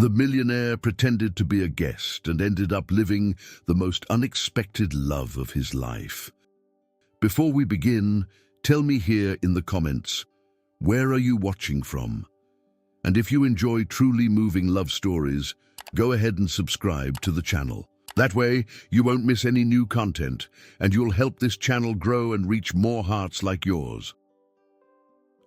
The millionaire pretended to be a guest and ended up living the most unexpected love of his life. Before we begin, tell me here in the comments, where are you watching from? And if you enjoy truly moving love stories, go ahead and subscribe to the channel. That way, you won't miss any new content, and you'll help this channel grow and reach more hearts like yours.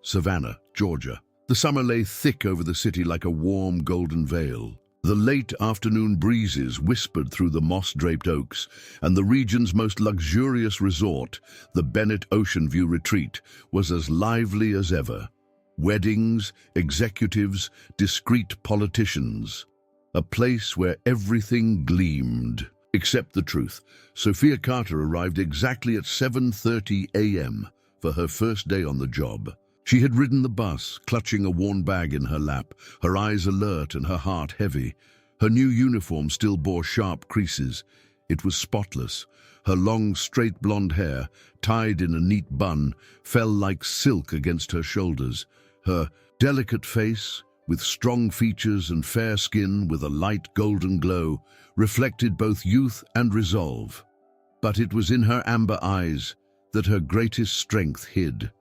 Savannah, Georgia. The summer lay thick over the city like a warm golden veil. The late afternoon breezes whispered through the moss-draped oaks, and the region's most luxurious resort, the Bennett Ocean View Retreat, was as lively as ever. Weddings, executives, discreet politicians. A place where everything gleamed. Except the truth. Sophia Carter arrived exactly at 7:30 a.m. for her first day on the job. She had ridden the bus, clutching a worn bag in her lap, her eyes alert and her heart heavy. Her new uniform still bore sharp creases. It was spotless. Her long, straight blonde hair, tied in a neat bun, fell like silk against her shoulders. Her delicate face, with strong features and fair skin with a light golden glow, reflected both youth and resolve. But it was in her amber eyes that her greatest strength hid.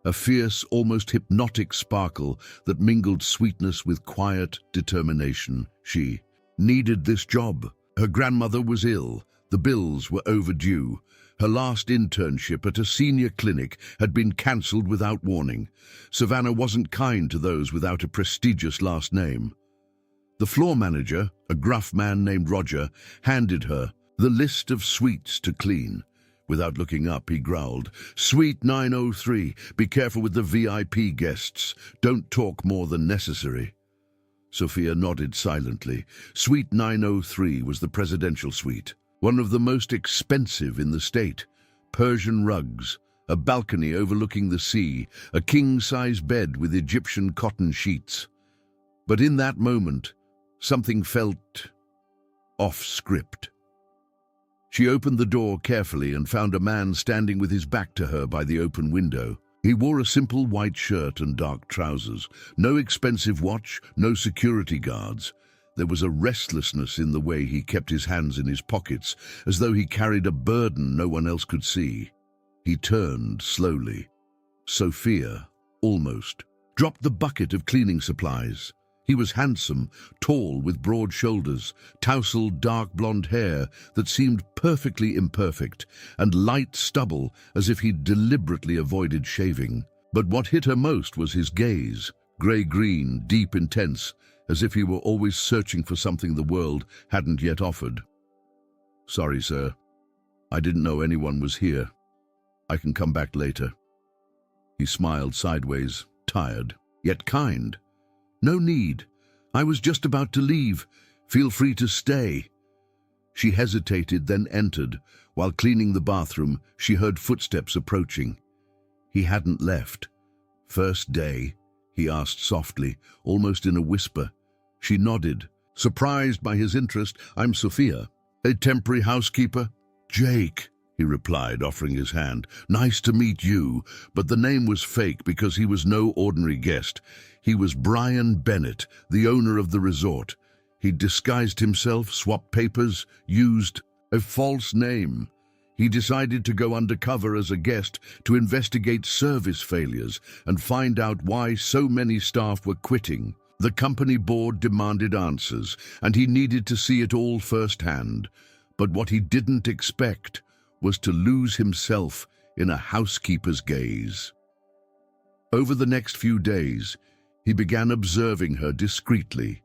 A fierce, almost hypnotic sparkle that mingled sweetness with quiet determination. She needed this job. Her grandmother was ill. The bills were overdue. Her last internship at a senior clinic had been cancelled without warning. Savannah wasn't kind to those without a prestigious last name. The floor manager, a gruff man named Roger, handed her the list of suites to clean. Without looking up, he growled, "Suite 903, be careful with the VIP guests. Don't talk more than necessary." Sophia nodded silently. Suite 903 was the presidential suite, one of the most expensive in the state. Persian rugs, a balcony overlooking the sea, a king-size bed with Egyptian cotton sheets. But in that moment, something felt off-script. She opened the door carefully and found a man standing with his back to her by the open window. He wore a simple white shirt and dark trousers. No expensive watch, no security guards. There was a restlessness in the way he kept his hands in his pockets, as though he carried a burden no one else could see. He turned slowly. Sophia, almost, dropped the bucket of cleaning supplies. He was handsome, tall with broad shoulders, tousled dark blonde hair that seemed perfectly imperfect, and light stubble as if he'd deliberately avoided shaving. But what hit her most was his gaze, grey-green, deep, intense, as if he were always searching for something the world hadn't yet offered. "Sorry, sir. I didn't know anyone was here. I can come back later." He smiled sideways, tired, yet kind. "No need. I was just about to leave. Feel free to stay." She hesitated, then entered. While cleaning the bathroom, she heard footsteps approaching. He hadn't left. "First day?" he asked softly, almost in a whisper. She nodded, surprised by his interest. "I'm Sophia, a temporary housekeeper." "Jake," he replied, offering his hand. "Nice to meet you." But the name was fake because he was no ordinary guest. He was Bryan Bennett, the owner of the resort. He disguised himself, swapped papers, used a false name. He decided to go undercover as a guest to investigate service failures and find out why so many staff were quitting. The company board demanded answers, and he needed to see it all firsthand. But what he didn't expect was to lose himself in a housekeeper's gaze. Over the next few days, he began observing her discreetly.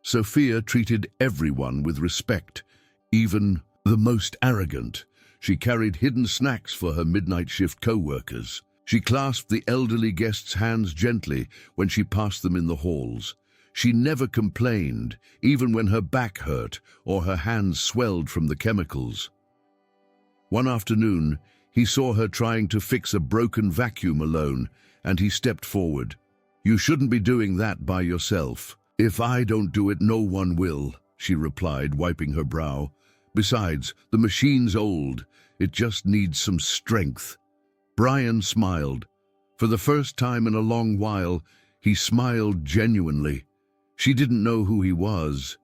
Sophia treated everyone with respect, even the most arrogant. She carried hidden snacks for her midnight shift co-workers. She clasped the elderly guests' hands gently when she passed them in the halls. She never complained, even when her back hurt or her hands swelled from the chemicals. One afternoon, he saw her trying to fix a broken vacuum alone, and he stepped forward. "You shouldn't be doing that by yourself." "If I don't do it, no one will," she replied, wiping her brow. "Besides, the machine's old. It just needs some strength." Bryan smiled. For the first time in a long while, he smiled genuinely. She didn't know who he was,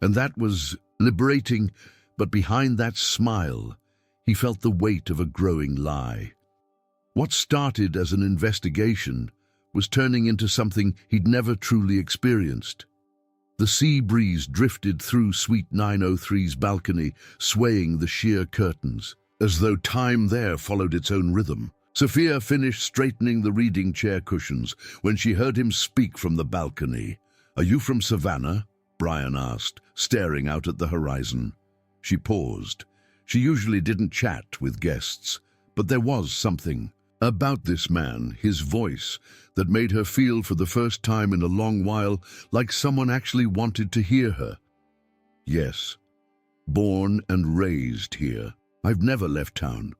and that was liberating, but behind that smile, he felt the weight of a growing lie. What started as an investigation was turning into something he'd never truly experienced. The sea breeze drifted through Suite 903's balcony, swaying the sheer curtains, as though time there followed its own rhythm. Sophia finished straightening the reading chair cushions when she heard him speak from the balcony. "Are you from Savannah?" Bryan asked, staring out at the horizon. She paused. She usually didn't chat with guests, but there was something about this man, his voice, that made her feel for the first time in a long while like someone actually wanted to hear her. "Yes, born and raised here. I've never left town."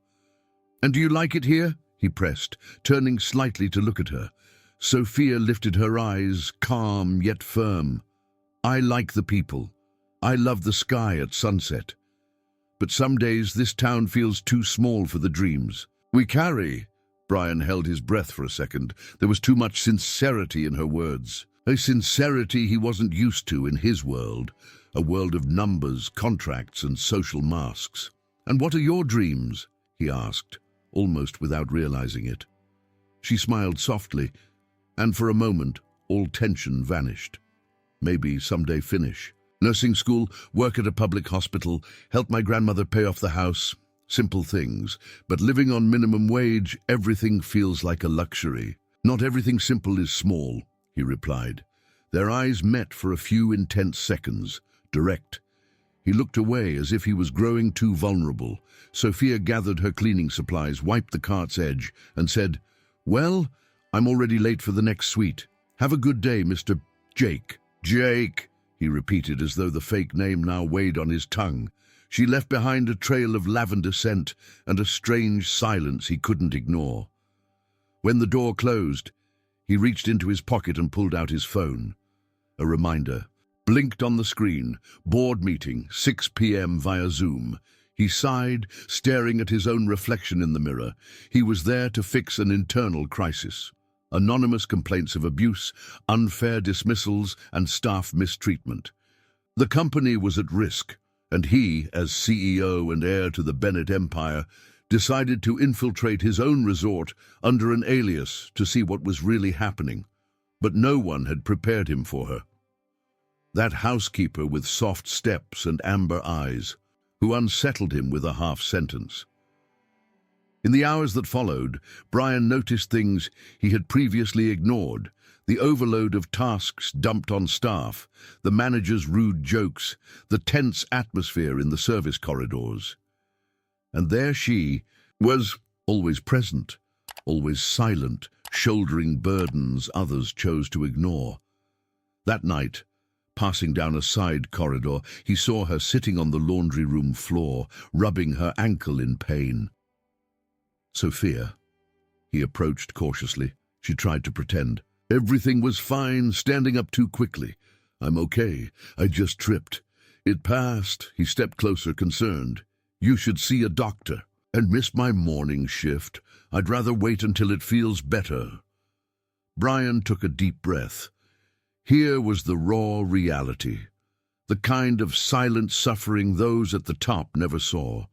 "And do you like it here?" he pressed, turning slightly to look at her. Sophia lifted her eyes, calm yet firm. "I like the people. I love the sky at sunset. But some days this town feels too small for the dreams we carry." Bryan held his breath for a second. There was too much sincerity in her words. A sincerity he wasn't used to in his world, a world of numbers, contracts, and social masks. "And what are your dreams?" he asked, almost without realizing it. She smiled softly, and for a moment, all tension vanished. "Maybe someday finish nursing school, work at a public hospital, help my grandmother pay off the house. Simple things, but living on minimum wage, everything feels like a luxury." "Not everything simple is small," he replied. Their eyes met for a few intense seconds, direct. He looked away as if he was growing too vulnerable. Sophia gathered her cleaning supplies, wiped the cart's edge, and said, "Well, I'm already late for the next suite. Have a good day, Mr. Jake." "Jake," he repeated as though the fake name now weighed on his tongue. She left behind a trail of lavender scent and a strange silence he couldn't ignore. When the door closed, he reached into his pocket and pulled out his phone. A reminder blinked on the screen. Board meeting, 6 p.m. via Zoom. He sighed, staring at his own reflection in the mirror. He was there to fix an internal crisis. Anonymous complaints of abuse, unfair dismissals, and staff mistreatment. The company was at risk, and he, as CEO and heir to the Bennett empire, decided to infiltrate his own resort under an alias to see what was really happening. But no one had prepared him for her. That housekeeper with soft steps and amber eyes, who unsettled him with a half-sentence. In the hours that followed, Bryan noticed things he had previously ignored. The overload of tasks dumped on staff, the manager's rude jokes, the tense atmosphere in the service corridors. And there she was, always present, always silent, shouldering burdens others chose to ignore. That night, passing down a side corridor, he saw her sitting on the laundry room floor, rubbing her ankle in pain. "Sophia," he approached cautiously. She tried to pretend. "Everything was fine, standing up too quickly. I'm okay. I just tripped. It passed." He stepped closer, concerned. "You should see a doctor." "And miss my morning shift. I'd rather wait until it feels better." Bryan took a deep breath. Here was the raw reality, the kind of silent suffering those at the top never saw.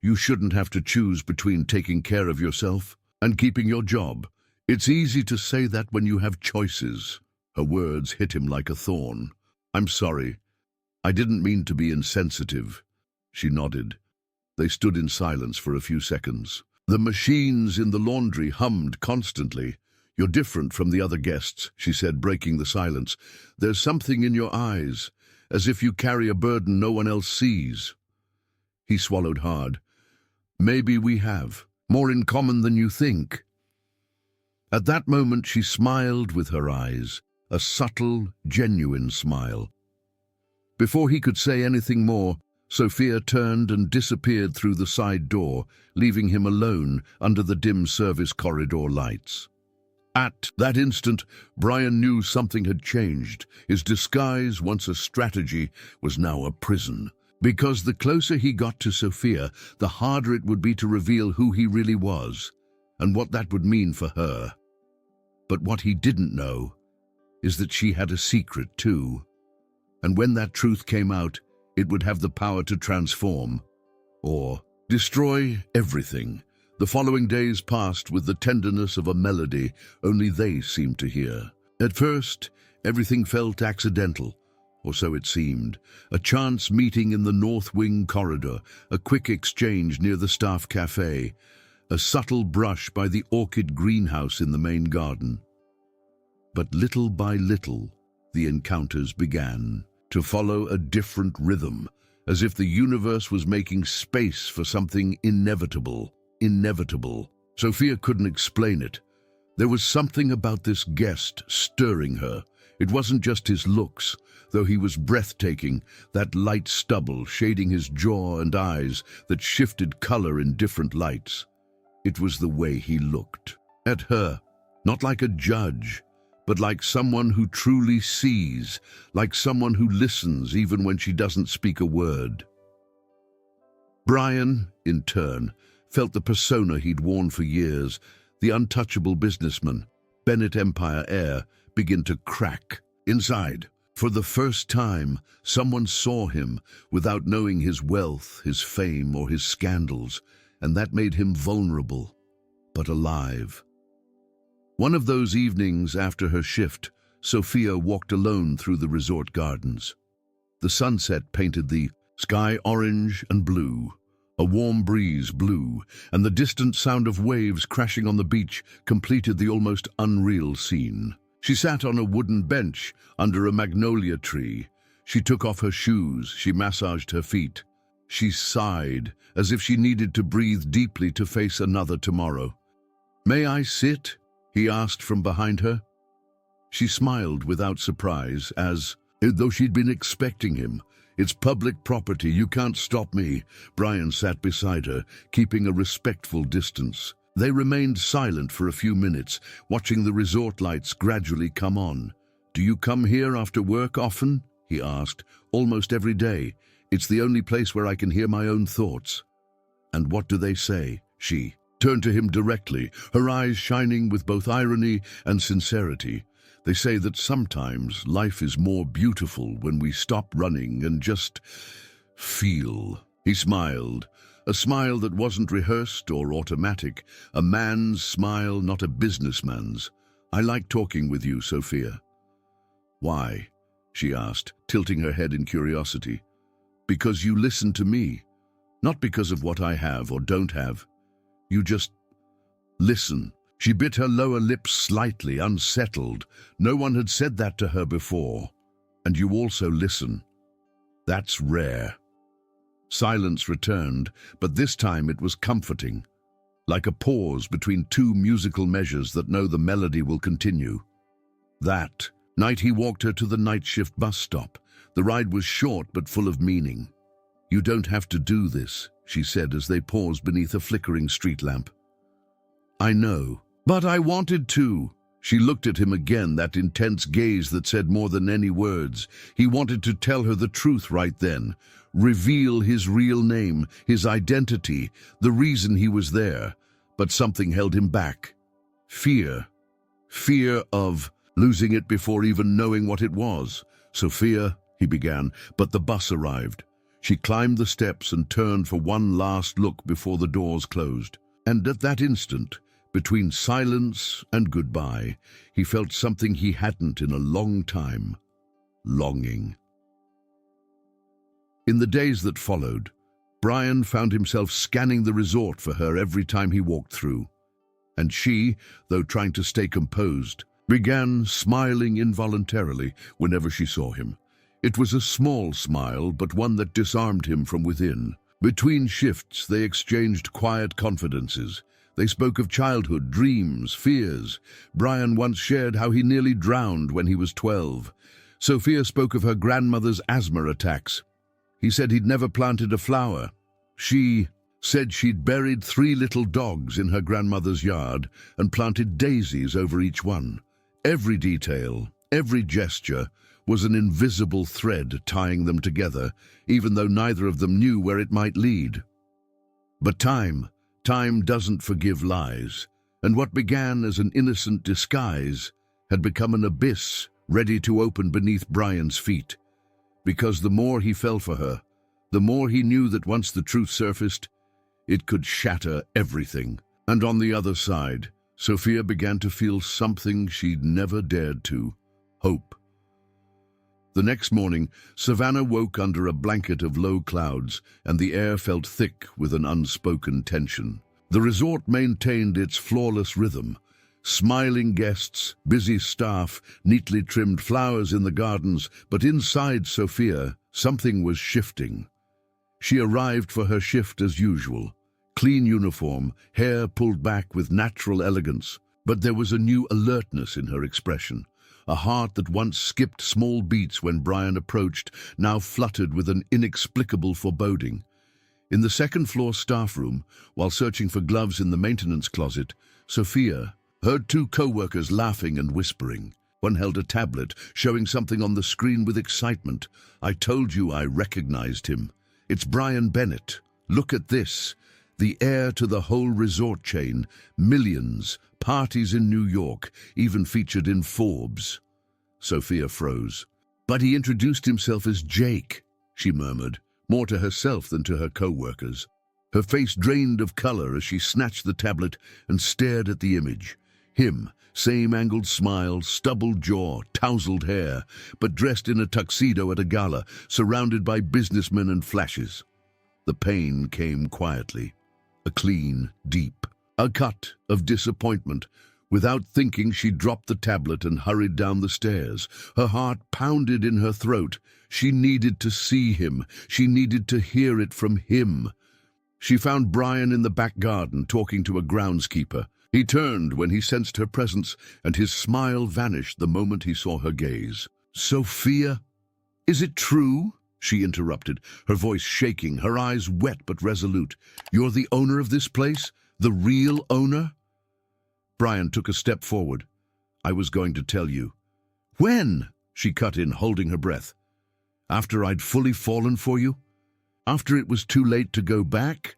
You shouldn't have to choose between taking care of yourself and keeping your job. It's easy to say that when you have choices. Her words hit him like a thorn. "I'm sorry. I didn't mean to be insensitive." She nodded. They stood in silence for a few seconds. The machines in the laundry hummed constantly. "You're different from the other guests," she said, breaking the silence. "There's something in your eyes, as if you carry a burden no one else sees." He swallowed hard. "Maybe we have more in common than you think." At that moment she smiled with her eyes, a subtle, genuine smile. Before he could say anything more, Sophia turned and disappeared through the side door, leaving him alone under the dim service corridor lights. At that instant, Bryan knew something had changed. His disguise, once a strategy, was now a prison. Because the closer he got to Sophia, the harder it would be to reveal who he really was, and what that would mean for her. But what he didn't know is that she had a secret too. And when that truth came out, it would have the power to transform or destroy everything. The following days passed with the tenderness of a melody only they seemed to hear. At first, everything felt accidental, or so it seemed. A chance meeting in the North Wing corridor, a quick exchange near the staff cafe, a subtle brush by the orchid greenhouse in the main garden. But little by little, the encounters began to follow a different rhythm, as if the universe was making space for something inevitable. Sophia couldn't explain it. There was something about this guest stirring her. It wasn't just his looks, though he was breathtaking, that light stubble shading his jaw and eyes that shifted color in different lights. It was the way he looked at her, not like a judge, but like someone who truly sees, like someone who listens even when she doesn't speak a word. Bryan, in turn, felt the persona he'd worn for years, the untouchable businessman, Bennett Empire heir, begin to crack. Inside, for the first time, someone saw him without knowing his wealth, his fame, or his scandals, and that made him vulnerable, but alive. One of those evenings after her shift, Sophia walked alone through the resort gardens. The sunset painted the sky orange and blue. A warm breeze blew, and the distant sound of waves crashing on the beach completed the almost unreal scene. She sat on a wooden bench under a magnolia tree. She took off her shoes, she massaged her feet. She sighed, as if she needed to breathe deeply to face another tomorrow. "May I sit?" he asked from behind her. She smiled without surprise, as though she'd been expecting him. "It's public property, you can't stop me." Bryan sat beside her, keeping a respectful distance. They remained silent for a few minutes, watching the resort lights gradually come on. "Do you come here after work often?" he asked. "Almost every day. It's the only place where I can hear my own thoughts." "And what do they say?" She turned to him directly, her eyes shining with both irony and sincerity. "They say that sometimes life is more beautiful when we stop running and just feel." He smiled, a smile that wasn't rehearsed or automatic, a man's smile, not a businessman's. "I like talking with you, Sophia." "Why?" she asked, tilting her head in curiosity. "Because you listen to me, not because of what I have or don't have. You just listen." She bit her lower lip slightly, unsettled. No one had said that to her before. "And you also listen. That's rare." Silence returned, but this time it was comforting, like a pause between two musical measures that know the melody will continue. That night he walked her to the night shift bus stop. The ride was short but full of meaning. "You don't have to do this," she said as they paused beneath a flickering street lamp. "I know. But I wanted to." She looked at him again, that intense gaze that said more than any words. He wanted to tell her the truth right then, reveal his real name, his identity, the reason he was there. But something held him back. Fear. Fear of losing it before even knowing what it was. "Sophia," he began, but the bus arrived. She climbed the steps and turned for one last look before the doors closed. And at that instant, between silence and goodbye, he felt something he hadn't in a long time: longing. In the days that followed, Bryan found himself scanning the resort for her every time he walked through. And she, though trying to stay composed, began smiling involuntarily whenever she saw him. It was a small smile, but one that disarmed him from within. Between shifts, they exchanged quiet confidences. They spoke of childhood, dreams, fears. Bryan once shared how he nearly drowned when he was 12. Sophia spoke of her grandmother's asthma attacks. He said he'd never planted a flower. She said she'd buried 3 little dogs in her grandmother's yard and planted daisies over each one. Every detail, every gesture, was an invisible thread tying them together, even though neither of them knew where it might lead. But time doesn't forgive lies, and what began as an innocent disguise had become an abyss ready to open beneath Bryan's feet. Because the more he fell for her, the more he knew that once the truth surfaced, it could shatter everything. And on the other side, Sophia began to feel something she'd never dared to: hope. The next morning, Savannah woke under a blanket of low clouds, and the air felt thick with an unspoken tension. The resort maintained its flawless rhythm. Smiling guests, busy staff, neatly trimmed flowers in the gardens, but inside Sophia, something was shifting. She arrived for her shift as usual. Clean uniform, hair pulled back with natural elegance, but there was a new alertness in her expression. A heart that once skipped small beats when Bryan approached now fluttered with an inexplicable foreboding. In the second-floor staff room, while searching for gloves in the maintenance closet, Sophia heard two co-workers laughing and whispering. One held a tablet, showing something on the screen with excitement. "I told you I recognized him. It's Bryan Bennett. Look at this. The heir to the whole resort chain. Millions. Parties in New York. Even featured in Forbes." Sophia froze. "But he introduced himself as Jake," she murmured, more to herself than to her co-workers. Her face drained of color as she snatched the tablet and stared at the image. Him, same angled smile, stubbled jaw, tousled hair, but dressed in a tuxedo at a gala, surrounded by businessmen and flashes. The pain came quietly. A clean, deep, a cut of disappointment. Without thinking, she dropped the tablet and hurried down the stairs. Her heart pounded in her throat. She needed to see him. She needed to hear it from him. She found Bryan in the back garden, talking to a groundskeeper. He turned when he sensed her presence, and his smile vanished the moment he saw her gaze. "Sophia, is it true?" she interrupted, her voice shaking, her eyes wet but resolute. "You're the owner of this place? The real owner?" Bryan took a step forward. "I was going to tell you." "When?" she cut in, holding her breath. "After I'd fully fallen for you? After it was too late to go back?"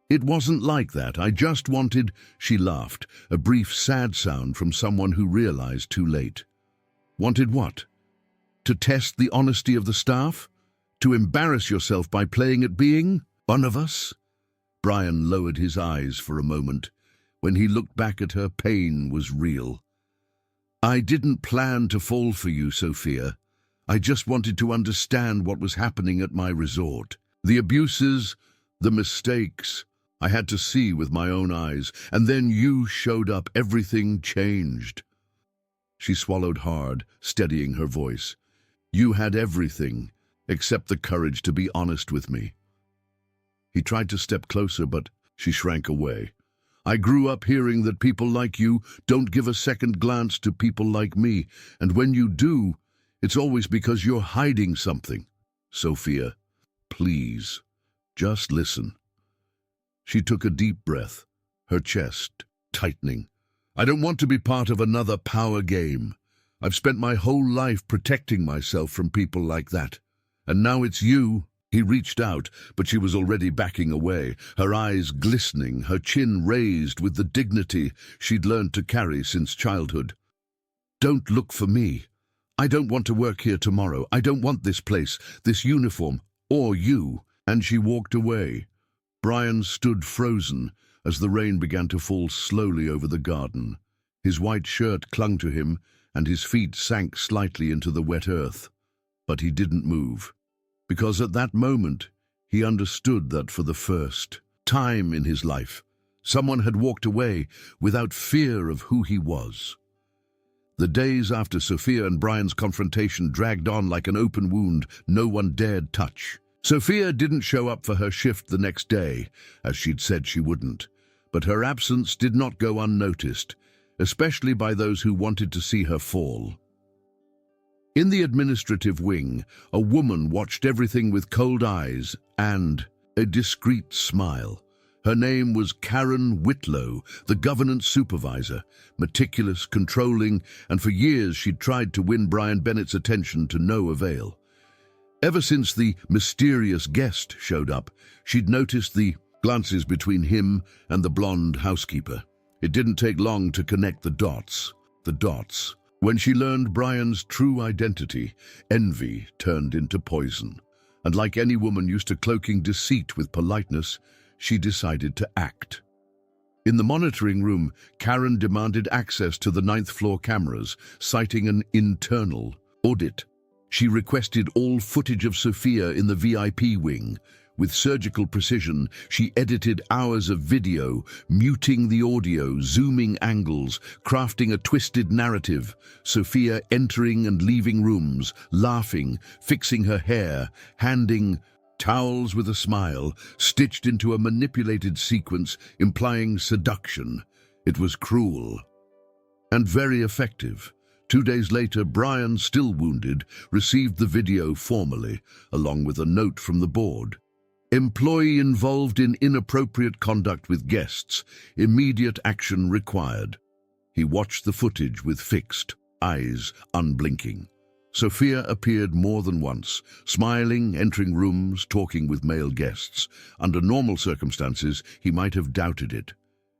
"It wasn't like that. I just wanted—" She laughed, a brief sad sound from someone who realized too late. "Wanted what? To test the honesty of the staff? To embarrass yourself by playing at being one of us?" Bryan lowered his eyes for a moment. When he looked back at her, pain was real. "I didn't plan to fall for you, Sophia. I just wanted to understand what was happening at my resort. The abuses, the mistakes, I had to see with my own eyes. And then you showed up. Everything changed." She swallowed hard, steadying her voice. "You had everything, except the courage to be honest with me." He tried to step closer, but she shrank away. "I grew up hearing that people like you don't give a second glance to people like me, and when you do, it's always because you're hiding something. Sophia, please, just listen." She took a deep breath, her chest tightening. "I don't want to be part of another power game. I've spent my whole life protecting myself from people like that. And now it's you." He reached out, but she was already backing away, her eyes glistening, her chin raised with the dignity she'd learned to carry since childhood. "Don't look for me. I don't want to work here tomorrow. I don't want this place, this uniform, or you." And she walked away. Bryan stood frozen as the rain began to fall slowly over the garden. His white shirt clung to him, and his feet sank slightly into the wet earth. But he didn't move, because at that moment he understood that for the first time in his life, someone had walked away without fear of who he was. The days after Sophia and Bryan's confrontation dragged on like an open wound no one dared touch. Sophia didn't show up for her shift the next day, as she'd said she wouldn't, but her absence did not go unnoticed, especially by those who wanted to see her fall. In the administrative wing, a woman watched everything with cold eyes and a discreet smile. Her name was Karen Whitlow, the governance supervisor, meticulous, controlling, and for years she'd tried to win Bryan Bennett's attention to no avail. Ever since the mysterious guest showed up, she'd noticed the glances between him and the blonde housekeeper. It didn't take long to connect the dots. When she learned Bryan's true identity, envy turned into poison. And like any woman used to cloaking deceit with politeness, she decided to act. In the monitoring room, Karen demanded access to the ninth-floor cameras, citing an internal audit. She requested all footage of Sophia in the VIP wing. With surgical precision, she edited hours of video, muting the audio, zooming angles, crafting a twisted narrative. Sophia entering and leaving rooms, laughing, fixing her hair, handing towels with a smile, stitched into a manipulated sequence implying seduction. It was cruel and very effective. 2 days later, Bryan, still wounded, received the video formally, along with a note from the board. Employee involved in inappropriate conduct with guests. Immediate action required. He watched the footage with fixed eyes, unblinking. Sophia appeared more than once, smiling, entering rooms, talking with male guests. Under normal circumstances, he might have doubted it.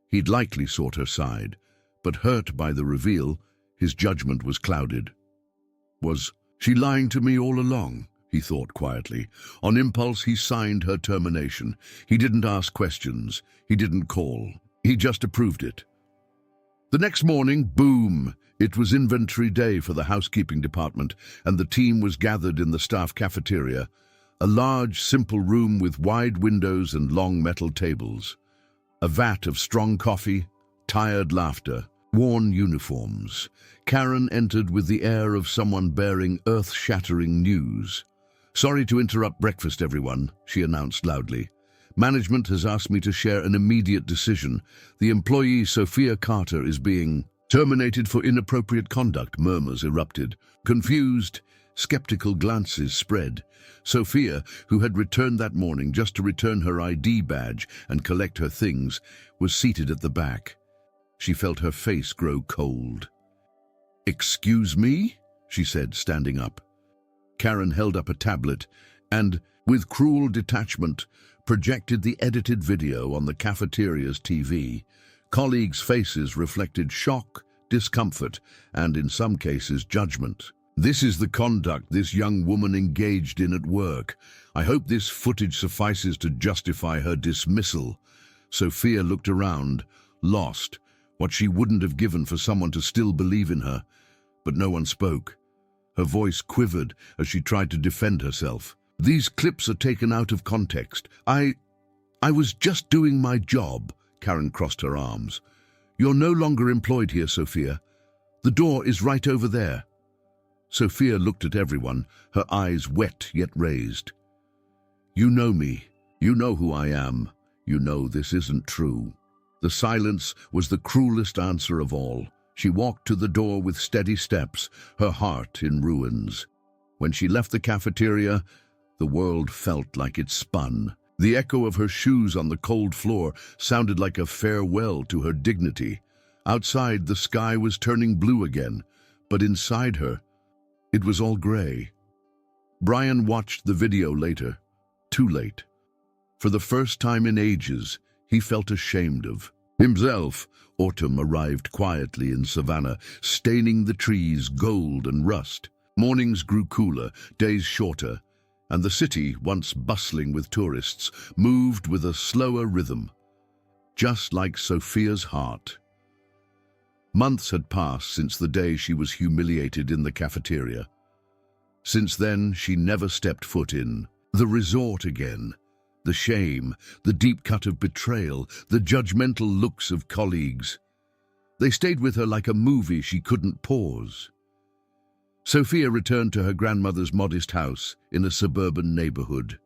He'd likely sought her side, but hurt by the reveal, his judgment was clouded. Was she lying to me all along? He thought quietly. On impulse, he signed her termination. He didn't ask questions. He didn't call. He just approved it. The next morning, boom! It was inventory day for the housekeeping department, and the team was gathered in the staff cafeteria, a large, simple room with wide windows and long metal tables. A vat of strong coffee, tired laughter, worn uniforms. Karen entered with the air of someone bearing earth-shattering news. "Sorry to interrupt breakfast, everyone," she announced loudly. "Management has asked me to share an immediate decision. The employee, Sophia Carter, is being terminated for inappropriate conduct." Murmurs erupted. Confused, skeptical glances spread. Sophia, who had returned that morning just to return her ID badge and collect her things, was seated at the back. She felt her face grow cold. "Excuse me?" she said, standing up. Karen held up a tablet and, with cruel detachment, projected the edited video on the cafeteria's TV. Colleagues' faces reflected shock, discomfort, and in some cases judgment. "This is the conduct this young woman engaged in at work. I hope this footage suffices to justify her dismissal." Sophia looked around, lost, what she wouldn't have given for someone to still believe in her. But no one spoke. Her voice quivered as she tried to defend herself. "These clips are taken out of context. I was just doing my job." Karen crossed her arms. "You're no longer employed here, Sophia. The door is right over there." Sophia looked at everyone, her eyes wet yet raised. "You know me. You know who I am. You know this isn't true." The silence was the cruelest answer of all. She walked to the door with steady steps, her heart in ruins. When she left the cafeteria, the world felt like it spun. The echo of her shoes on the cold floor sounded like a farewell to her dignity. Outside, the sky was turning blue again, but inside her, it was all gray. Bryan watched the video later, too late. For the first time in ages, he felt ashamed of himself. Autumn arrived quietly in Savannah, staining the trees gold and rust. Mornings grew cooler, days shorter, and the city, once bustling with tourists, moved with a slower rhythm, just like Sophia's heart. Months had passed since the day she was humiliated in the cafeteria. Since then, she never stepped foot in the resort again. The shame, the deep cut of betrayal, the judgmental looks of colleagues. They stayed with her like a movie she couldn't pause. Sophia returned to her grandmother's modest house in a suburban neighborhood.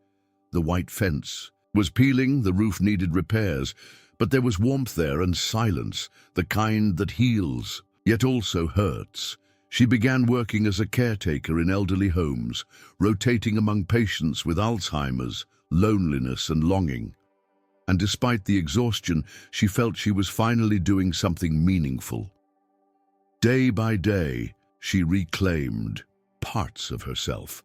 The white fence was peeling, the roof needed repairs, but there was warmth there and silence, the kind that heals, yet also hurts. She began working as a caretaker in elderly homes, rotating among patients with Alzheimer's, loneliness and longing. And despite the exhaustion, she felt she was finally doing something meaningful. Day by day, she reclaimed parts of herself.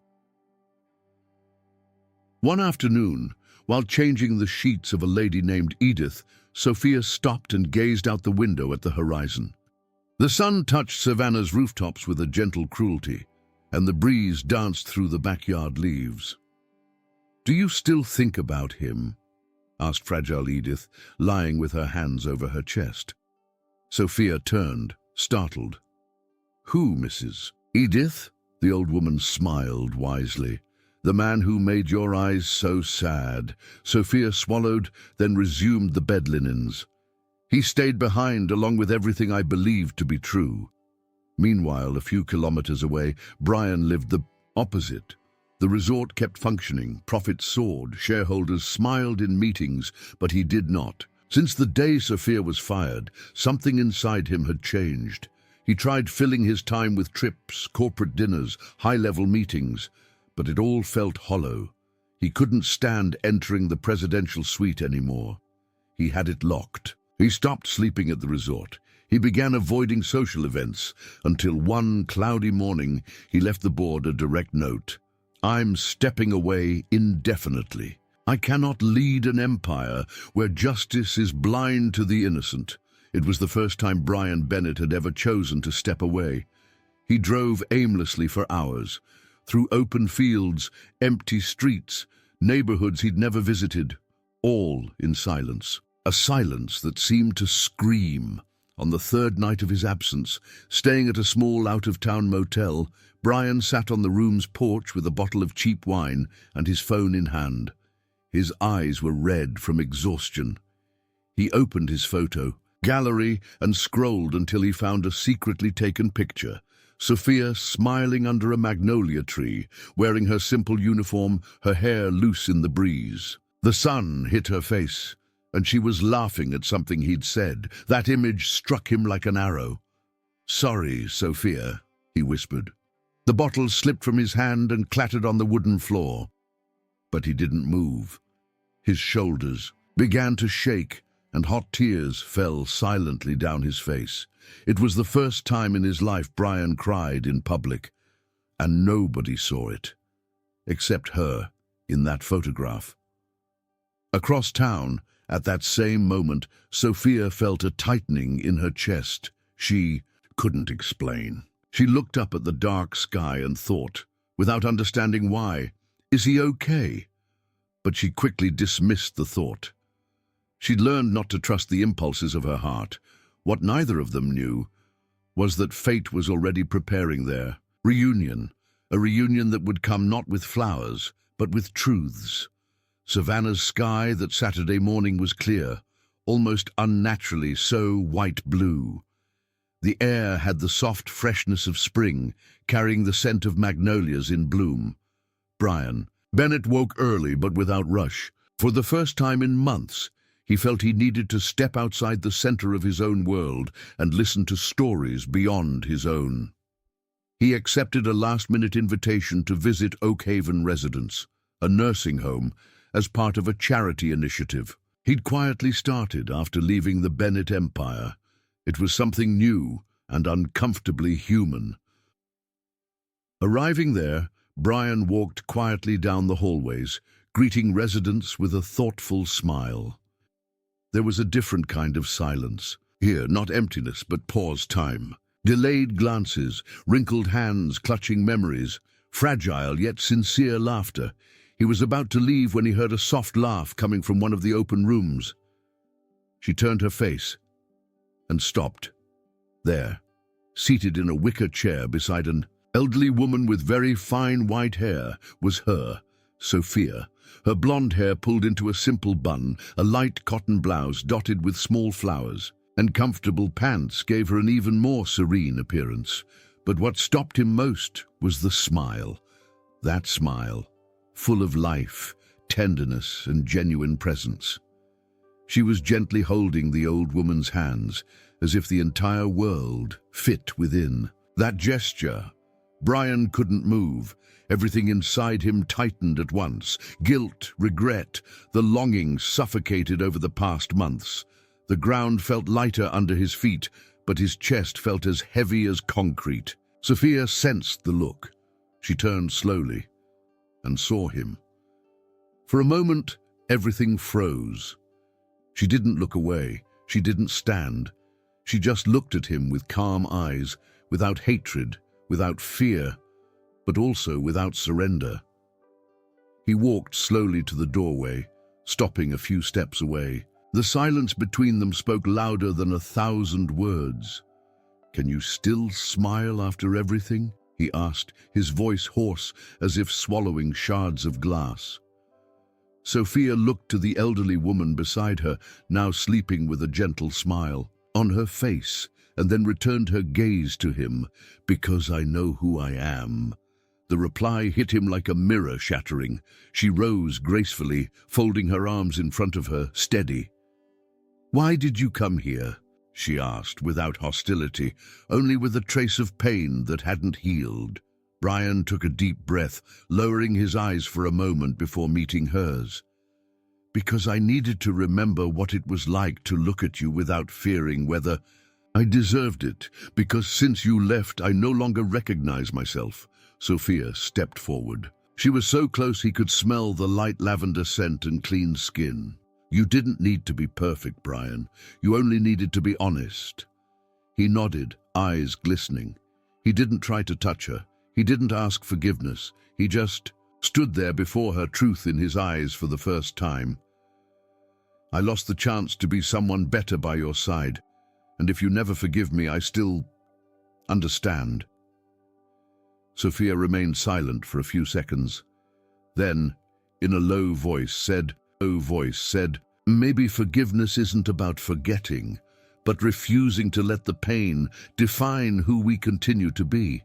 One afternoon, while changing the sheets of a lady named Edith, Sophia stopped and gazed out the window at the horizon. The sun touched Savannah's rooftops with a gentle cruelty, and the breeze danced through the backyard leaves. "Do you still think about him?" asked fragile Edith, lying with her hands over her chest. Sophia turned, startled. "Who, Mrs. Edith?" The old woman smiled wisely. "The man who made your eyes so sad." Sophia swallowed, then resumed the bed linens. "He stayed behind along with everything I believed to be true." Meanwhile, a few kilometers away, Bryan lived the opposite. The resort kept functioning, profits soared, shareholders smiled in meetings, but he did not. Since the day Sophia was fired, something inside him had changed. He tried filling his time with trips, corporate dinners, high-level meetings, but it all felt hollow. He couldn't stand entering the presidential suite anymore. He had it locked. He stopped sleeping at the resort. He began avoiding social events until one cloudy morning he left the board a direct note. "I'm stepping away indefinitely. I cannot lead an empire where justice is blind to the innocent." It was the first time Bryan Bennett had ever chosen to step away. He drove aimlessly for hours, through open fields, empty streets, neighborhoods he'd never visited, all in silence. A silence that seemed to scream. On the third night of his absence, staying at a small out-of-town motel, Bryan sat on the room's porch with a bottle of cheap wine and his phone in hand. His eyes were red from exhaustion. He opened his photo gallery and scrolled until he found a secretly taken picture. Sophia smiling under a magnolia tree, wearing her simple uniform, her hair loose in the breeze. The sun hit her face, and she was laughing at something he'd said. That image struck him like an arrow. "Sorry, Sophia," he whispered. The bottle slipped from his hand and clattered on the wooden floor. But he didn't move. His shoulders began to shake, and hot tears fell silently down his face. It was the first time in his life Bryan cried in public, and nobody saw it, except her in that photograph. Across town, at that same moment, Sophia felt a tightening in her chest. She couldn't explain. She looked up at the dark sky and thought, without understanding why, "Is he okay?" But she quickly dismissed the thought. She'd learned not to trust the impulses of her heart. What neither of them knew was that fate was already preparing their reunion, a reunion that would come not with flowers, but with truths. Savannah's sky that Saturday morning was clear, almost unnaturally so white-blue. The air had the soft freshness of spring, carrying the scent of magnolias in bloom. Bryan Bennett woke early but without rush. For the first time in months, he felt he needed to step outside the center of his own world and listen to stories beyond his own. He accepted a last-minute invitation to visit Oak Haven Residence, a nursing home, as part of a charity initiative he'd quietly started after leaving the Bennett empire. It was something new and uncomfortably human. Arriving there, Bryan walked quietly down the hallways, greeting residents with a thoughtful smile. There was a different kind of silence. Here, not emptiness, but pause time. Delayed glances, wrinkled hands clutching memories, fragile yet sincere laughter. He was about to leave when he heard a soft laugh coming from one of the open rooms. She turned her face and stopped. There, seated in a wicker chair beside an elderly woman with very fine white hair, was her, Sophia. Her blonde hair pulled into a simple bun, a light cotton blouse dotted with small flowers, and comfortable pants gave her an even more serene appearance. But what stopped him most was the smile. That smile, full of life, tenderness, and genuine presence. She was gently holding the old woman's hands, as if the entire world fit within. That gesture, Bryan couldn't move. Everything inside him tightened at once. Guilt, regret, the longing suffocated over the past months. The ground felt lighter under his feet, but his chest felt as heavy as concrete. Sophia sensed the look. She turned slowly and saw him. For a moment, everything froze. She didn't look away. She didn't stand. She just looked at him with calm eyes, without hatred, without fear, but also without surrender. He walked slowly to the doorway, stopping a few steps away. The silence between them spoke louder than 1,000 words. "Can you still smile after everything?" he asked, his voice hoarse as if swallowing shards of glass. Sophia looked to the elderly woman beside her, now sleeping with a gentle smile on her face, and then returned her gaze to him. "Because I know who I am." The reply hit him like a mirror shattering. She rose gracefully, folding her arms in front of her, steady. "Why did you come here?" she asked, without hostility, only with a trace of pain that hadn't healed. Bryan took a deep breath, lowering his eyes for a moment before meeting hers. "Because I needed to remember what it was like to look at you without fearing whether I deserved it. Because since you left, I no longer recognize myself." Sophia stepped forward. She was so close he could smell the light lavender scent and clean skin. "You didn't need to be perfect, Bryan. You only needed to be honest." He nodded, eyes glistening. He didn't try to touch her. He didn't ask forgiveness. He just stood there before her, truth in his eyes for the first time. "I lost the chance to be someone better by your side, and if you never forgive me, I still understand." Sophia remained silent for a few seconds. Then, in a low voice said, "Maybe forgiveness isn't about forgetting, but refusing to let the pain define who we continue to be."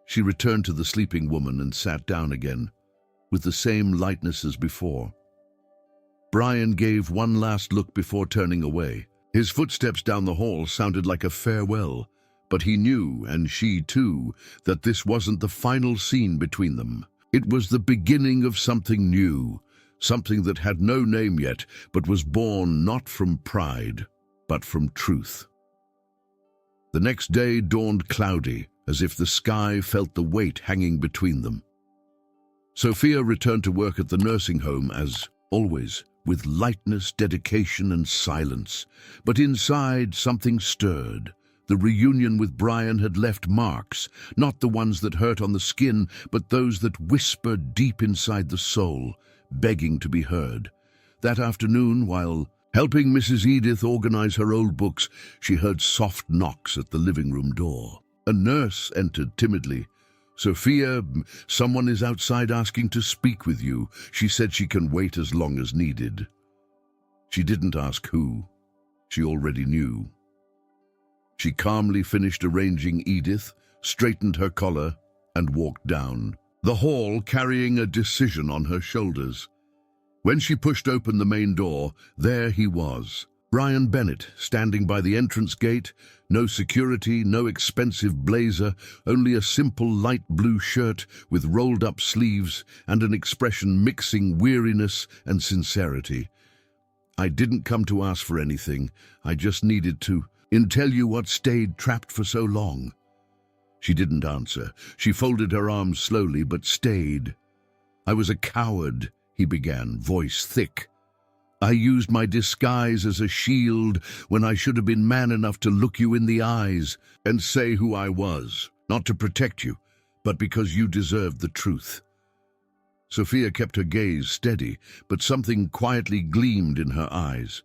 She returned to the sleeping woman and sat down again, with the same lightness as before. Bryan gave one last look before turning away. His footsteps down the hall sounded like a farewell, but he knew, and she too, that this wasn't the final scene between them. It was the beginning of something new, something that had no name yet, but was born not from pride, but from truth. The next day dawned cloudy, as if the sky felt the weight hanging between them. Sophia returned to work at the nursing home as always, with lightness, dedication, and silence. But inside, something stirred. The reunion with Bryan had left marks, not the ones that hurt on the skin, but those that whispered deep inside the soul, begging to be heard. That afternoon, while helping Mrs. Edith organize her old books, she heard soft knocks at the living room door. A nurse entered timidly. "Sophia, someone is outside asking to speak with you. She said she can wait as long as needed." She didn't ask who. She already knew. She calmly finished arranging Edith, straightened her collar, and walked down the hall carrying a decision on her shoulders. When she pushed open the main door, there he was, Bryan Bennett, standing by the entrance gate. No security, no expensive blazer, only a simple light blue shirt with rolled-up sleeves and an expression mixing weariness and sincerity. "I didn't come to ask for anything. I just needed to tell you what stayed trapped for so long." She didn't answer. She folded her arms slowly, but stayed. "I was a coward," he began, voice thick. "I used my disguise as a shield when I should have been man enough to look you in the eyes and say who I was, not to protect you, but because you deserved the truth." Sophia kept her gaze steady, but something quietly gleamed in her eyes.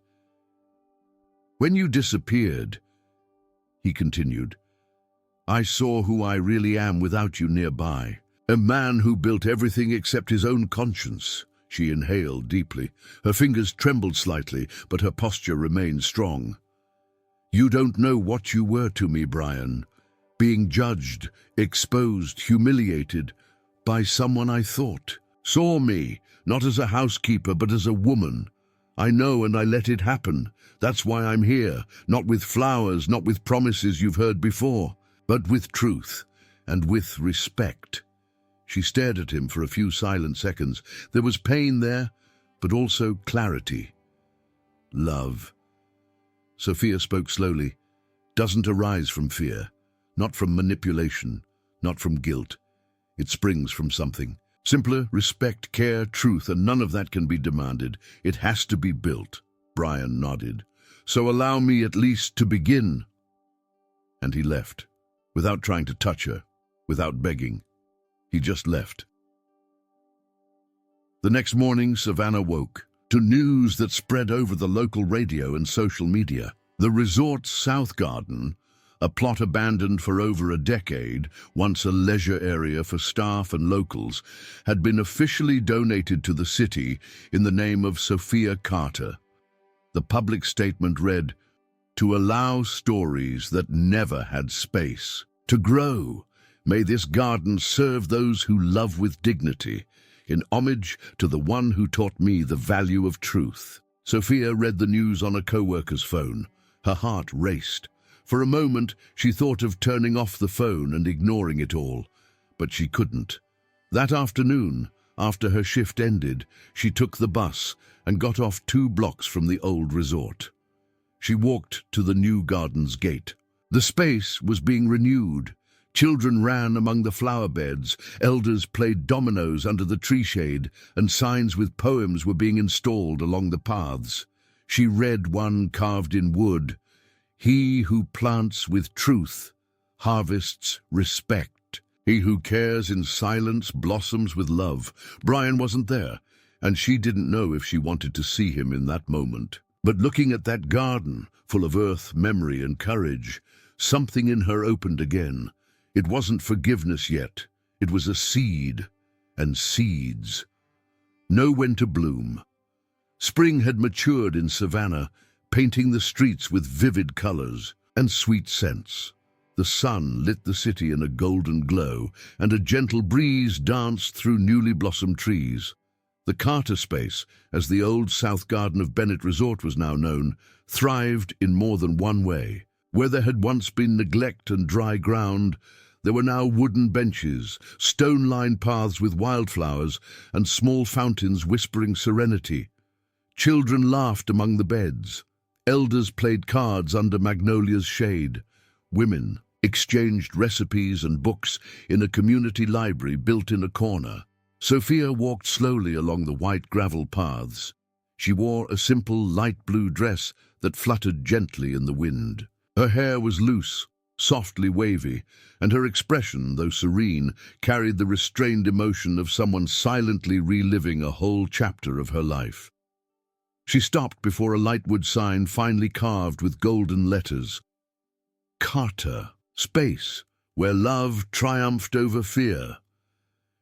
"When you disappeared," he continued, "I saw who I really am without you nearby. A man who built everything except his own conscience." She inhaled deeply. Her fingers trembled slightly, but her posture remained strong. "You don't know what you were to me, Bryan. Being judged, exposed, humiliated by someone I thought saw me, not as a housekeeper, but as a woman. I know, and I let it happen. That's why I'm here, not with flowers, not with promises you've heard before, but with truth and with respect." She stared at him for a few silent seconds. There was pain there, but also clarity. "Love," Sophia spoke slowly, "doesn't arise from fear, not from manipulation, not from guilt. It springs from something simpler: respect, care, truth, and none of that can be demanded. It has to be built." Bryan nodded. so allow me at least to begin." And he left, without trying to touch her, without begging. He just left. The next morning, Savannah woke to news that spread over the local radio and social media. The resort's South Garden, a plot abandoned for over a decade, once a leisure area for staff and locals, had been officially donated to the city in the name of Sophia Carter. The public statement read, "To allow stories that never had space to grow, may this garden serve those who love with dignity, in homage to the one who taught me the value of truth." Sophia read the news on a co-worker's phone. Her heart raced. For a moment, she thought of turning off the phone and ignoring it all, but she couldn't. That afternoon, after her shift ended, she took the bus and got off 2 blocks from the old resort. She walked to the new garden's gate. The space was being renewed. Children ran among the flower beds, elders played dominoes under the tree shade, and signs with poems were being installed along the paths. She read one carved in wood: "He who plants with truth harvests respect. He who cares in silence blossoms with love." Bryan wasn't there, and she didn't know if she wanted to see him in that moment. But looking at that garden, full of earth, memory, and courage, something in her opened again. It wasn't forgiveness yet. It was a seed, and seeds know when to bloom. Spring had matured in Savannah, painting the streets with vivid colors and sweet scents. The sun lit the city in a golden glow, and a gentle breeze danced through newly blossomed trees. The Carter space, as the old South Garden of Bennett Resort was now known, thrived in more than one way. Where there had once been neglect and dry ground, there were now wooden benches, stone-lined paths with wildflowers, and small fountains whispering serenity. Children laughed among the beds. Elders played cards under magnolia's shade. Women exchanged recipes and books in a community library built in a corner. Sophia walked slowly along the white gravel paths. She wore a simple light blue dress that fluttered gently in the wind. Her hair was loose, softly wavy, and her expression, though serene, carried the restrained emotion of someone silently reliving a whole chapter of her life. She stopped before a lightwood sign finely carved with golden letters. Carter, space, where love triumphed over fear.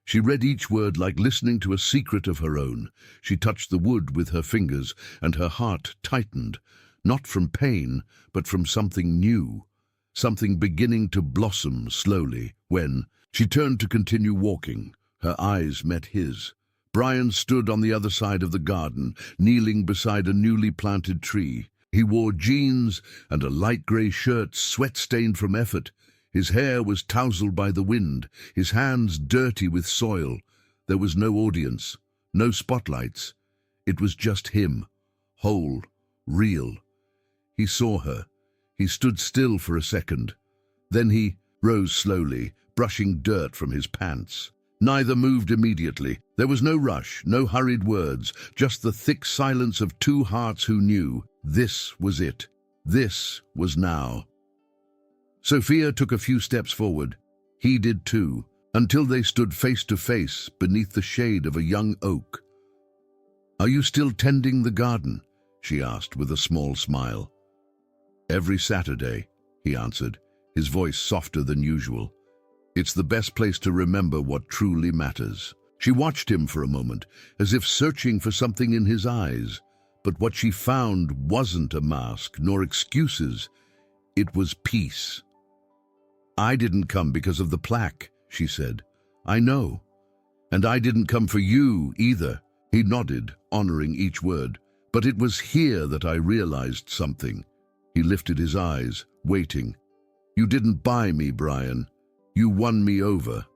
She read each word like listening to a secret of her own. She touched the wood with her fingers, and her heart tightened, not from pain, but from something new, something beginning to blossom slowly. When she turned to continue walking, her eyes met his. Bryan stood on the other side of the garden, kneeling beside a newly planted tree. He wore jeans and a light grey shirt, sweat-stained from effort. His hair was tousled by the wind, his hands dirty with soil. There was no audience, no spotlights. It was just him, whole, real. He saw her. He stood still for a second. Then he rose slowly, brushing dirt from his pants. Neither moved immediately. There was no rush, no hurried words, just the thick silence of 2 hearts who knew this was it. This was now. Sophia took a few steps forward. He did too, until they stood face to face beneath the shade of a young oak. "Are you still tending the garden?" she asked with a small smile. "Every Saturday," he answered, his voice softer than usual. "It's the best place to remember what truly matters." She watched him for a moment, as if searching for something in his eyes. But what she found wasn't a mask, nor excuses. It was peace. "I didn't come because of the plaque," she said. "I know. And I didn't come for you either." He nodded, honoring each word. "But it was here that I realized something." He lifted his eyes, waiting. "You didn't buy me, Bryan. You won me over."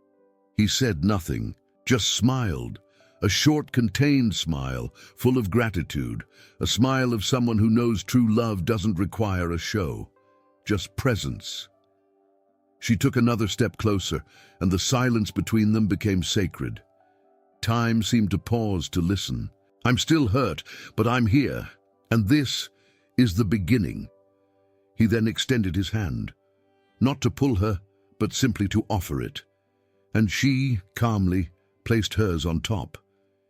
He said nothing, just smiled. A short, contained smile, full of gratitude. A smile of someone who knows true love doesn't require a show. Just presence. She took another step closer, and the silence between them became sacred. Time seemed to pause to listen. "I'm still hurt, but I'm here. And this is the beginning." He then extended his hand, not to pull her, but simply to offer it. And she, calmly, placed hers on top.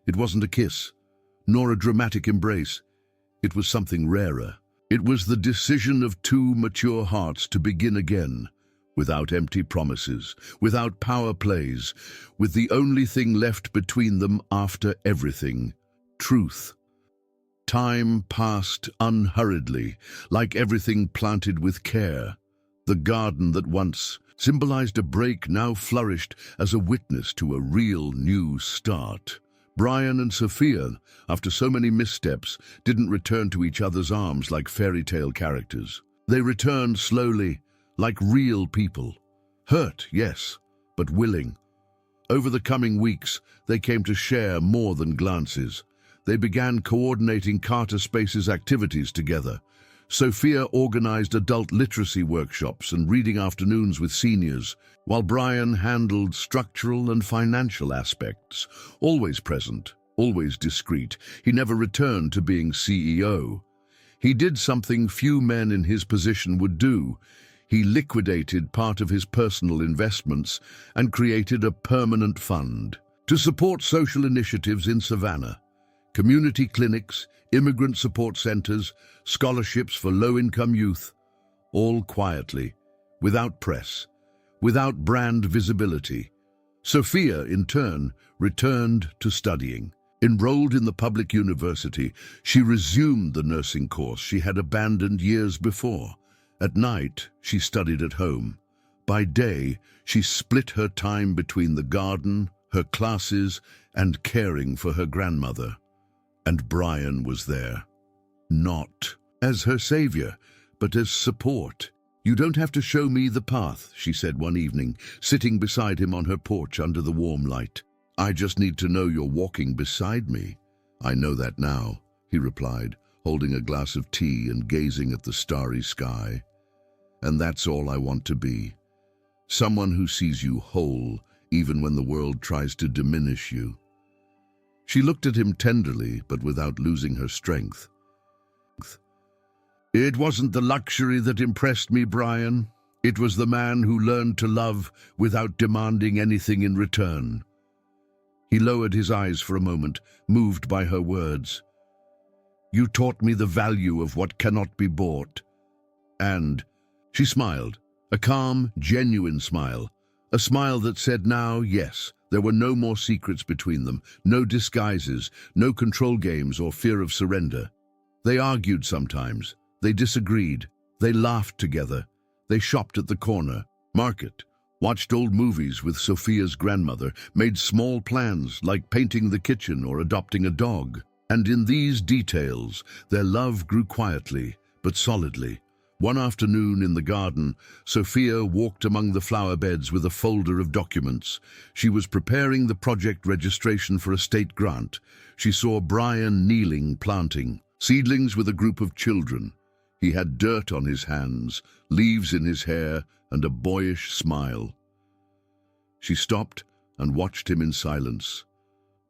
It wasn't a kiss, nor a dramatic embrace. It was something rarer. It was the decision of two mature hearts to begin again, without empty promises, without power plays, with the only thing left between them after everything: truth. Time passed unhurriedly, like everything planted with care. The garden that once symbolized a break now flourished as a witness to a real new start. Bryan and Sophia, after so many missteps, didn't return to each other's arms like fairy tale characters. They returned slowly, like real people. Hurt, yes, but willing. Over the coming weeks, they came to share more than glances. They began coordinating Carter Space's activities together. Sophia organized adult literacy workshops and reading afternoons with seniors, while Bryan handled structural and financial aspects. Always present, always discreet, he never returned to being CEO. He did something few men in his position would do. He liquidated part of his personal investments and created a permanent fund to support social initiatives in Savannah. Community clinics, immigrant support centers, scholarships for low-income youth, all quietly, without press, without brand visibility. Sophia, in turn, returned to studying. Enrolled in the public university, she resumed the nursing course she had abandoned years before. At night, she studied at home. By day, she split her time between the garden, her classes, and caring for her grandmother. And Bryan was there. Not as her savior, but as support. "You don't have to show me the path," she said one evening, sitting beside him on her porch under the warm light. "I just need to know you're walking beside me." "I know that now," he replied, holding a glass of tea and gazing at the starry sky. "And that's all I want to be. Someone who sees you whole, even when the world tries to diminish you." She looked at him tenderly, but without losing her strength. "It wasn't the luxury that impressed me, Bryan. It was the man who learned to love without demanding anything in return." He lowered his eyes for a moment, moved by her words. "You taught me the value of what cannot be bought." And she smiled, a calm, genuine smile, a smile that said now, yes, there were no more secrets between them, no disguises, no control games or fear of surrender. They argued sometimes, they disagreed, they laughed together, they shopped at the corner market, watched old movies with Sophia's grandmother, made small plans like painting the kitchen or adopting a dog. And in these details, their love grew quietly but solidly. One afternoon in the garden, Sophia walked among the flower beds with a folder of documents. She was preparing the project registration for a state grant. She saw Bryan kneeling, planting seedlings with a group of children. He had dirt on his hands, leaves in his hair, and a boyish smile. She stopped and watched him in silence,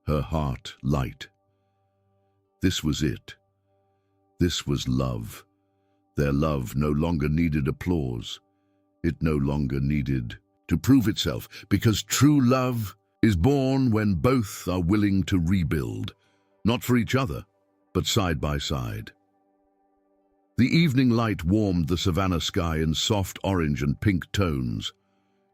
her heart light. This was it. This was love. Their love no longer needed applause. It no longer needed to prove itself, because true love is born when both are willing to rebuild, not for each other, but side by side. The evening light warmed the Savannah sky in soft orange and pink tones.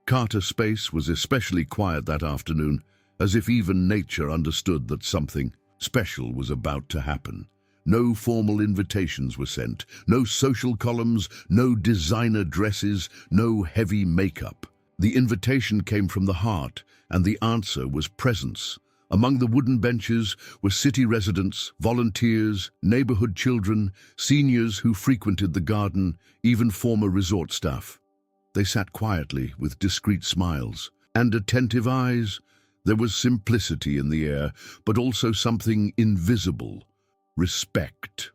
Carter Space was especially quiet that afternoon, as if even nature understood that something special was about to happen. No formal invitations were sent, no social columns, no designer dresses, no heavy makeup. The invitation came from the heart, and the answer was presence. Among the wooden benches were city residents, volunteers, neighborhood children, seniors who frequented the garden, even former resort staff. They sat quietly with discreet smiles and attentive eyes. There was simplicity in the air, but also something invisible. Respect.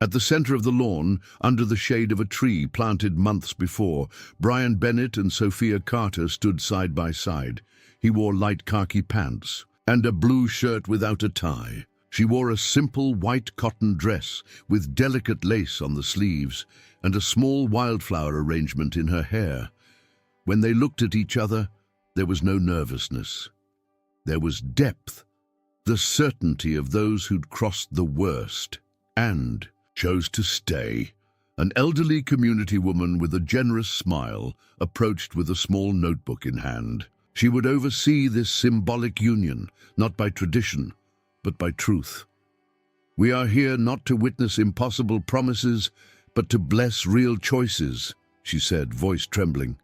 At the center of the lawn, under the shade of a tree planted months before, Bryan Bennett and Sophia Carter stood side by side. He wore light khaki pants and a blue shirt without a tie. She wore a simple white cotton dress with delicate lace on the sleeves and a small wildflower arrangement in her hair. When they looked at each other, there was no nervousness. There was depth, the certainty of those who'd crossed the worst and chose to stay. An elderly community woman with a generous smile approached with a small notebook in hand. She would oversee this symbolic union, not by tradition, but by truth. "We are here not to witness impossible promises, but to bless real choices," she said, voice trembling.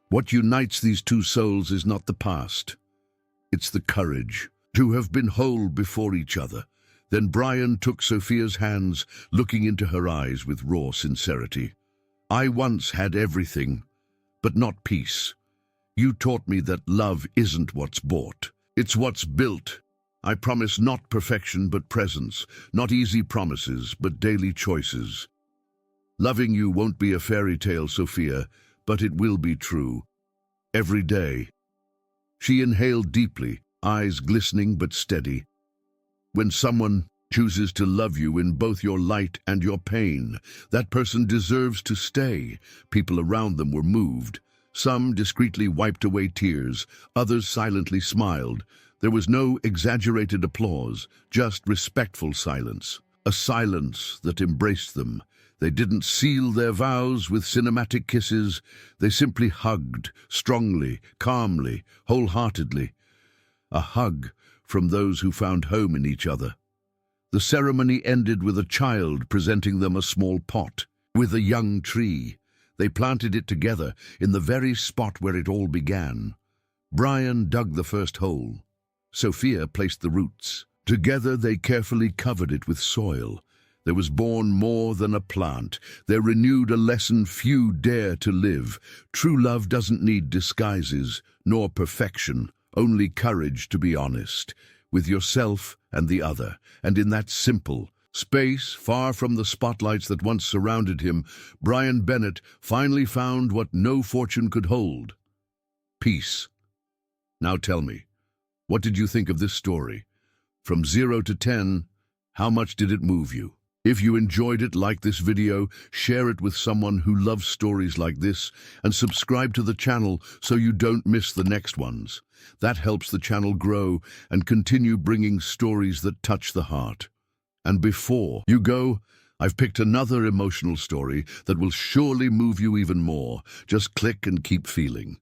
"What unites these two souls is not the past. It's the courage to have been whole before each other." Then Bryan took Sophia's hands, looking into her eyes with raw sincerity. "I once had everything, but not peace. You taught me that love isn't what's bought. It's what's built. I promise not perfection, but presence, not easy promises, but daily choices. Loving you won't be a fairy tale, Sophia, but it will be true. Every day." She inhaled deeply, eyes glistening but steady. "When someone chooses to love you in both your light and your pain, that person deserves to stay." People around them were moved. Some discreetly wiped away tears, others silently smiled. There was no exaggerated applause, just respectful silence. A silence that embraced them. They didn't seal their vows with cinematic kisses. They simply hugged, strongly, calmly, wholeheartedly. A hug from those who found home in each other. The ceremony ended with a child presenting them a small pot with a young tree. They planted it together in the very spot where it all began. Bryan dug the first hole. Sophia placed the roots. Together they carefully covered it with soil. There was born more than a plant. There renewed a lesson few dare to live. True love doesn't need disguises, nor perfection, only courage to be honest, with yourself and the other. And in that simple space, far from the spotlights that once surrounded him, Bryan Bennett finally found what no fortune could hold: peace. Now tell me, what did you think of this story? From 0 to 10, how much did it move you? If you enjoyed it, like this video, share it with someone who loves stories like this, and subscribe to the channel so you don't miss the next ones. That helps the channel grow and continue bringing stories that touch the heart. And before you go, I've picked another emotional story that will surely move you even more. Just click and keep feeling.